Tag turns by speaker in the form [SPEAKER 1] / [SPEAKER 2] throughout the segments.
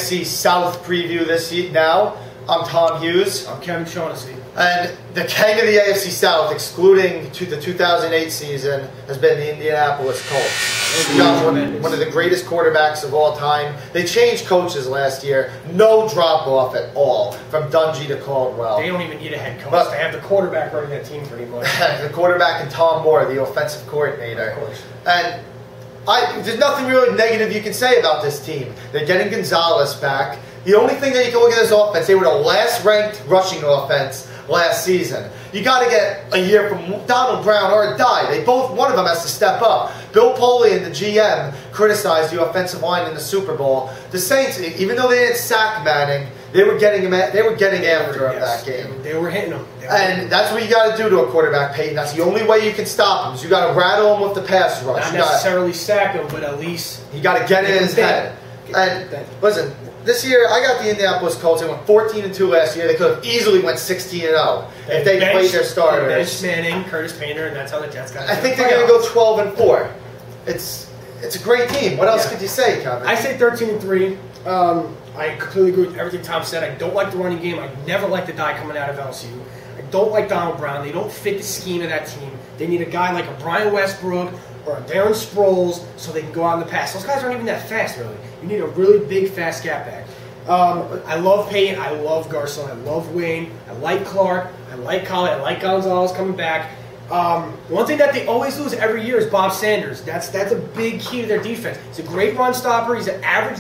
[SPEAKER 1] AFC South preview this now. I'm Tom Hughes.
[SPEAKER 2] I'm Kevin Shaughnessy.
[SPEAKER 1] And the king of the AFC South, excluding the 2008 season, has been the Indianapolis Colts. We got one of the greatest quarterbacks of all time. They changed coaches last year. No drop-off at all from Dungy to Caldwell.
[SPEAKER 2] They don't even need a head coach. They have the quarterback running that team pretty much.
[SPEAKER 1] The quarterback and Tom Moore, the offensive coordinator.
[SPEAKER 2] Of course.
[SPEAKER 1] And there's nothing really negative you can say about this team. They're getting Gonzalez back. The only thing that you can look at this offense, they were the last ranked rushing offense last season. You got to get a year from Donald Brown or a die. One of them has to step up. Bill Polian and the GM criticized the offensive line in the Super Bowl. The Saints, even though they didn't sack Manning, they were getting after him that game.
[SPEAKER 2] They were hitting him.
[SPEAKER 1] And that's what you got to do to a quarterback, Peyton. That's the only way you can stop him. Is you got to rattle him with the pass rush.
[SPEAKER 2] Not necessarily sack him, but at least
[SPEAKER 1] you got to get it in his head. And listen, this year I got the Indianapolis Colts. They went 14-2 last year. They could have easily went 16-0 if they played their starters.
[SPEAKER 2] Benched Manning, Curtis Painter, and that's how the Jets got.
[SPEAKER 1] I think they're going to go 12-4. It's a great team. What else could you say, Kevin?
[SPEAKER 2] I say 13-3. I completely agree with everything Tom said. I don't like the running game. I never liked the guy coming out of LSU. I don't like Donald Brown. They don't fit the scheme of that team. They need a guy like a Brian Westbrook or a Darren Sproles so they can go out in the pass. Those guys aren't even that fast, really. You need a really big, fast gap back. I love Payton. I love Garcon. I love Wayne. I like Clark. I like Colley. I like Gonzalez coming back. One thing that they always lose every year is Bob Sanders. That's a big key to their defense. He's a great run stopper. He's an average.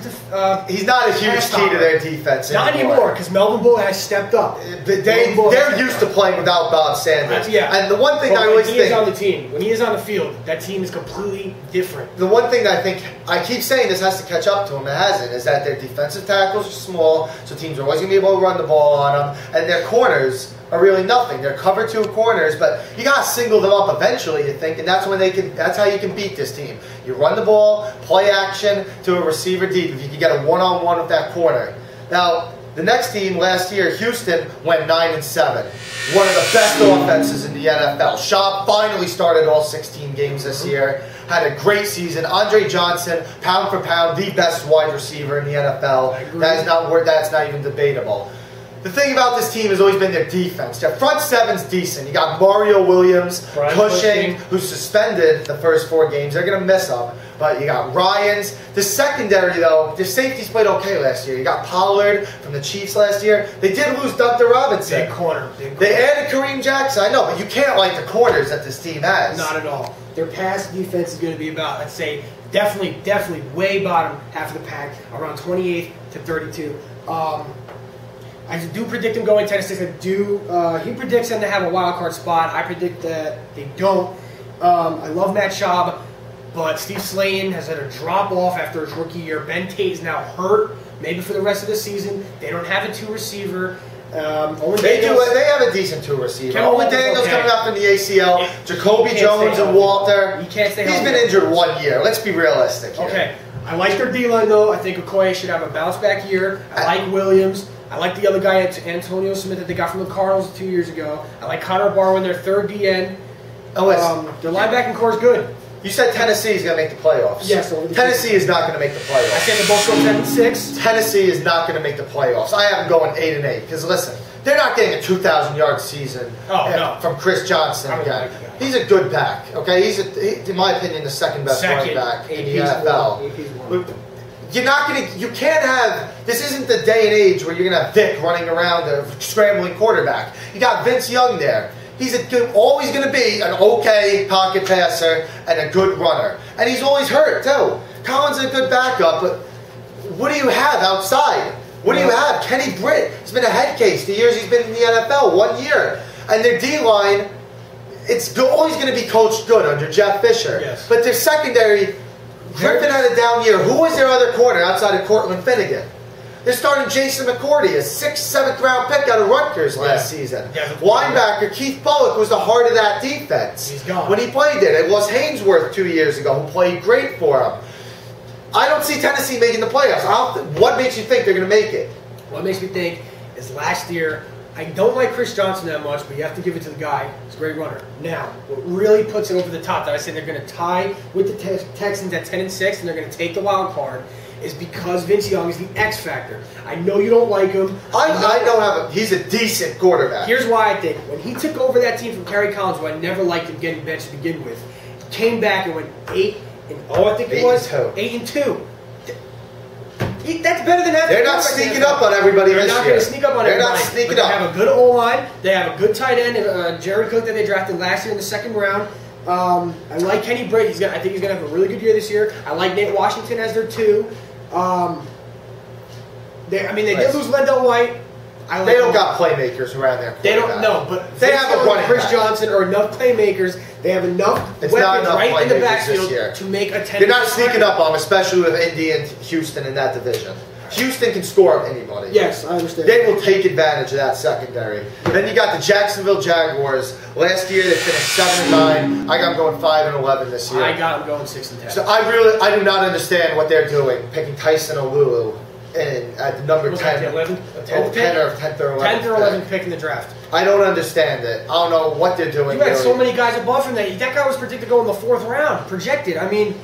[SPEAKER 1] He's not a huge key to their defense
[SPEAKER 2] anymore. Not anymore, because Melvin Bull has stepped up.
[SPEAKER 1] They're used to playing without Bob Sanders. And the one thing I always think,
[SPEAKER 2] when he is on the team, when he is on the field, that team is completely different.
[SPEAKER 1] The one thing that I think, I keep saying this has to catch up to them, it hasn't, is that their defensive tackles are small, so teams are always going to be able to run the ball on them, and their corners are really nothing. They're cover two corners, but you got to single them up eventually, you think, and that's how you can beat this team. You run the ball, play action to a receiver deep if you can get a one-on-one with that corner. Now, the next team last year, Houston, went 9-7. One of the best offenses in the NFL. Schaub finally started all 16 games this year. Had a great season. Andre Johnson, pound for pound, the best wide receiver in the NFL. That's not even debatable. The thing about this team has always been their defense. Their front seven's decent. You got Mario Williams, Cushing, who's suspended the first 4 games. They're going to miss him. But you got Ryans. The secondary, though, their safeties played okay last year. You got Pollard from the Chiefs last year. They did lose Dr. Robinson.
[SPEAKER 2] Big corner.
[SPEAKER 1] They added Kareem Jackson. I know, but you can't like the corners that this team has.
[SPEAKER 2] Not at all. Their pass defense is going to be about, let's say, definitely way bottom half of the pack, around 28th to 32. I do predict them going 10-6. He predicts them to have a wild card spot. I predict that they don't. I love Matt Schaub, but Steve Slayton has had a drop off after his rookie year. Ben Tate is now hurt, maybe for the rest of the season. They don't have a 2 receiver.
[SPEAKER 1] They have a decent 2 receiver. Owen Daniels coming up in the ACL. Jacoby Jones and Walter.
[SPEAKER 2] He can't stay
[SPEAKER 1] healthy. He's been injured 1 year. Let's be realistic here.
[SPEAKER 2] Okay. I like their D-line, though. I think Okoye should have a bounce-back year. I like Williams. I like the other guy, Antonio Smith, that they got from the Cardinals 2 years ago. I like Connor Barwin, their third DN. Their linebacking core is good.
[SPEAKER 1] You said Tennessee is going to make the playoffs.
[SPEAKER 2] Yes.
[SPEAKER 1] Tennessee is not going to make the playoffs.
[SPEAKER 2] I said they both go 7-6.
[SPEAKER 1] Tennessee is not going to make the playoffs. I have them going 8-8. Because listen, they're not getting a 2,000-yard season from Chris Johnson again. He's a good back. Okay, he's in my opinion the second best running back in the NFL. You can't have, this isn't the day and age where you're going to have Vic running around a scrambling quarterback. You got Vince Young there. He's always going to be an okay pocket passer and a good runner. And he's always hurt, too. Collins is a good backup, but what do you have outside? What do you have? Kenny Britt has been a head case the years he's been in the NFL, 1 year. And their D-line, it's always going to be coached good under Jeff Fisher.
[SPEAKER 2] Yes.
[SPEAKER 1] But their secondary, Griffin had a down year. Who was their other corner outside of Cortland Finnegan? They're starting Jason McCourty, a 6th, 7th round pick out of Rutgers last season. Linebacker Keith Bullock was the heart of that defense.
[SPEAKER 2] He's gone.
[SPEAKER 1] When he played there. It was Hainsworth 2 years ago who played great for him. I don't see Tennessee making the playoffs. What makes you think they're going to make it?
[SPEAKER 2] What makes me think is last year, I don't like Chris Johnson that much, but you have to give it to the guy. He's a great runner. Now, what really puts it over the top that I said they're going to tie with the Texans at 10-6, and they're going to take the wild card, is because Vince Young is the X factor. I know you don't like him.
[SPEAKER 1] I don't have he's a decent quarterback.
[SPEAKER 2] Here's why I think. When he took over that team from Kerry Collins, who I never liked him getting benched to begin with, he came back and went 8-0, I think it was.
[SPEAKER 1] 8-2.
[SPEAKER 2] That's better than having.
[SPEAKER 1] They're not sneaking up on everybody this year.
[SPEAKER 2] They're not going to sneak up on everybody.
[SPEAKER 1] They're not sneaking
[SPEAKER 2] up.
[SPEAKER 1] They
[SPEAKER 2] have a good O-line. They have a good tight end, Jerry Cook, that they drafted last year in the second round. I like Kenny Britt. I think he's going to have a really good year this year. I like Nate Washington as their 2. They did lose Lendell White.
[SPEAKER 1] They don't got playmakers around there.
[SPEAKER 2] They don't know, but
[SPEAKER 1] they have a running
[SPEAKER 2] Chris
[SPEAKER 1] back.
[SPEAKER 2] Johnson are enough playmakers. They have enough weapons right in the backfield to make a 10.
[SPEAKER 1] They're not sneaking up on them, especially with Indy and Houston in that division. Houston can score on anybody.
[SPEAKER 2] Yes, I understand.
[SPEAKER 1] They will take advantage of that secondary. Then you got the Jacksonville Jaguars. Last year they finished 7-9. I got them going 5-11 this year.
[SPEAKER 2] I got them going 6-10.
[SPEAKER 1] So I do not understand what they're doing, picking Tyson Olulu at number 10.
[SPEAKER 2] 10th or
[SPEAKER 1] 10th or 11th.
[SPEAKER 2] 10th or 11th pick in the draft.
[SPEAKER 1] I don't understand it. I don't know what they're doing.
[SPEAKER 2] You had so many guys above him that guy was predicted to go in the 4th round. Projected. I mean,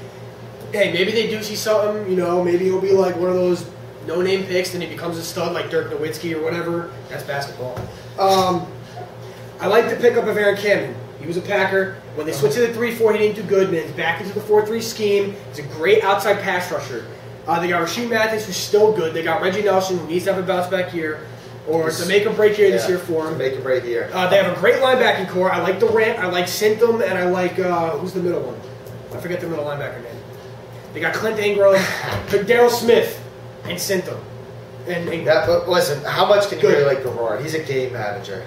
[SPEAKER 2] hey, maybe they do see something. You know, maybe he'll be like one of those no-name picks, and he becomes a stud like Dirk Nowitzki or whatever. That's basketball. I like the pickup of Aaron Cameron. He was a Packer. When they switched to the 3-4, he didn't do good. And then he's back into the 4-3 scheme. He's a great outside pass rusher. They got Rasheed Mathis, who's still good. They got Reggie Nelson, who needs to have a bounce-back year. Or it's a make-or-break year this year for him.
[SPEAKER 1] Make or break year.
[SPEAKER 2] They have a great linebacking core. I like Durant. I like Syntham. And I like, who's the middle one? I forget the middle linebacker name. They got Clint Ingram, Darryl Smith, and Syntham.
[SPEAKER 1] But listen, how much can you really like Garrard? He's a game manager.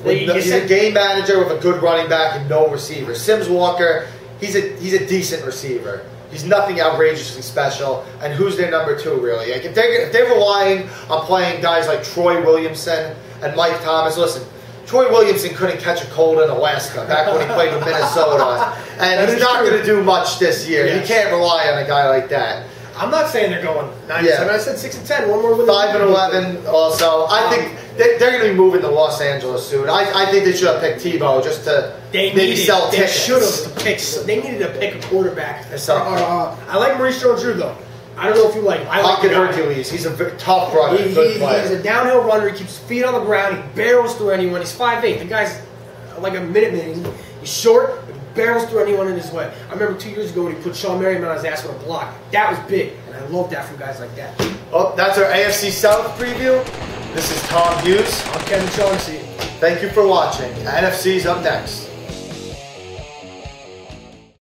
[SPEAKER 1] He's
[SPEAKER 2] a
[SPEAKER 1] a game manager with a good running back and no receiver. Sims Walker, he's a decent receiver. He's nothing outrageously special. And who's their number 2, really? Like if they're relying on playing guys like Troy Williamson and Mike Thomas, listen, Troy Williamson couldn't catch a cold in Alaska back when he played with Minnesota. And he's not going to do much this year.
[SPEAKER 2] Yes.
[SPEAKER 1] You can't rely on a guy like that.
[SPEAKER 2] I'm not saying they're going 9-7. I said 6-10. One more win.
[SPEAKER 1] 5-11 also. I think they're going to be moving to Los Angeles soon. I think they should have picked Tebow just to maybe sell tickets.
[SPEAKER 2] They should have picked. They needed to pick a quarterback. I like Maurice Jones-Drew though. I don't know if you like him. I like
[SPEAKER 1] Hercules. He's a tough runner. Good player.
[SPEAKER 2] He's a downhill runner. He keeps his feet on the ground. He barrels through anyone. He's 5'8". The guy's like a minute man. He's short. Barrels through anyone in his way. I remember 2 years ago when he put Sean Merriman on his ass with a block. That was big, and I love that from guys like that.
[SPEAKER 1] Well, that's our AFC South preview. This is Tom Hughes.
[SPEAKER 2] I'm Kevin Shaughnessy.
[SPEAKER 1] Thank you for watching. NFC's up next.